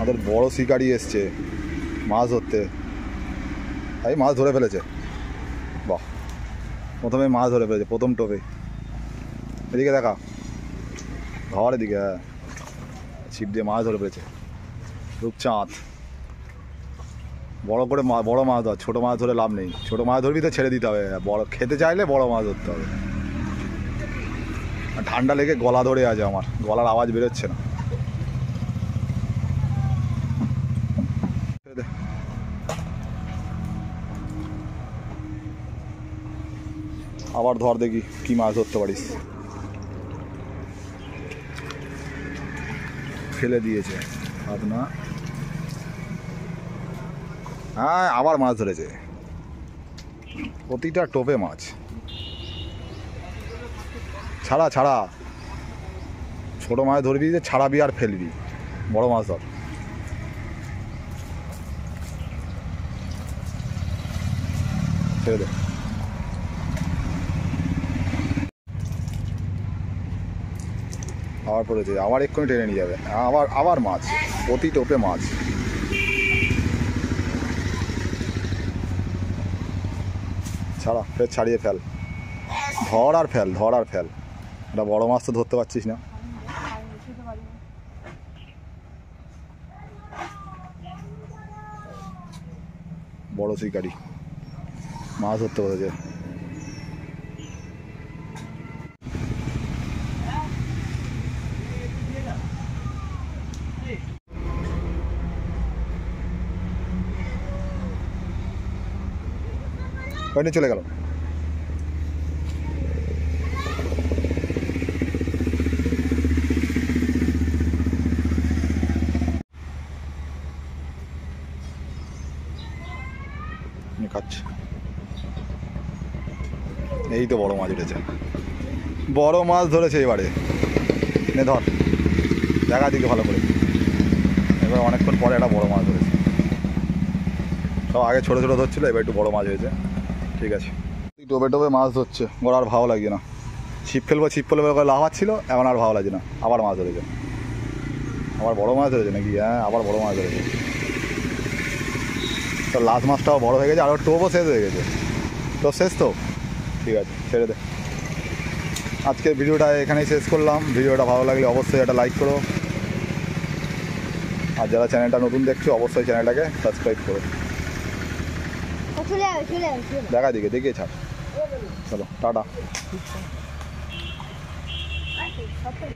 আমাদের বড় শিকারি এসছে মাছ ধরতে। এই মাছ ধরে ফেলেছে, বাহ, প্রথমে মাছ ধরে ফেলেছে, প্রথম টোপে। এদিকে দেখা, ঘর এদিকে, হ্যাঁ, ছিপ দিয়ে মাছ ধরে ফেলেছে রূপচাঁদ। বড় করে বড় মাছ ধর, ছোটো মাছ ধরে লাভ নেই। ছোটো মাছ ধরবি তো ছেড়ে দিতে হবে, বড় খেতে চাইলে বড় মাছ ধরতে হবে। ঠান্ডা লেগে গলা ধরে আছে, আমার গলার আওয়াজ বেরোচ্ছে না। আবার ধর দেখি কি মাছ ধরতে পারিস। ফেলে দিয়েছে আপনার, হ্যাঁ আবার মাছ ধরেছে, প্রতিটা টোপে মাছ। ছাড়া ছাড়া, ছোটো মাছ ধরবি যে ছাড়াবি আর ফেলবি, বড় মাছ ধর। ছেড়ে দে, আবার পড়েছে, আবার এক্ষুনি টেনে নিয়ে যাবে। আবার আবার মাছ, প্রতি টোপে মাছ। ছাড়া, ফের ছাড়িয়ে ফেল, ধর আর ফেল, ধর আর ফেল। এটা বড় মাছ তো ধরতে পারছিস না। বড় শিকারি মাছ ধরতে বসেছে। ওইটা চলে গেল। খাচ্ছে, এই তো বড় মাছ উঠেছে, বড় মাছ ধরেছে এবারে। নে ধর, দেখা দিকে ভালো করে। এবার অনেকক্ষণ পরে একটা বড় মাছ ধরেছে। সব আগে ছোটো ছোটো ধরছিল, এবার একটু বড় মাছ হয়েছে। ঠিক আছে, টোপে টোপে মাছ ধরছে, ওর আর ভালো লাগে না। ছিপ ফেলবো করে লাফাচ্ছিল, এখন আর ভালো লাগছে না। আবার মাছ ধরেছে, আবার বড় মাছ ধরেছে নাকি? হ্যাঁ, আবার বড় মাছ ধরেছে। তো লাস্ট মাছটাও বড় হয়ে গেছে, আর টোপও শেষ হয়ে গেছে। তো শেষ তো, ঠিক আছে, ছেড়ে দে। আজকের ভিডিওটা এখানেই শেষ করলাম। ভিডিওটা ভালো লাগলে অবশ্যই একটা লাইক করো, আর যারা চ্যানেলটা নতুন দেখছো অবশ্যই চ্যানেলটাকে সাবস্ক্রাইব করো। দেখা দিকে দেখিয়ে ছাড়। চলো টাটা।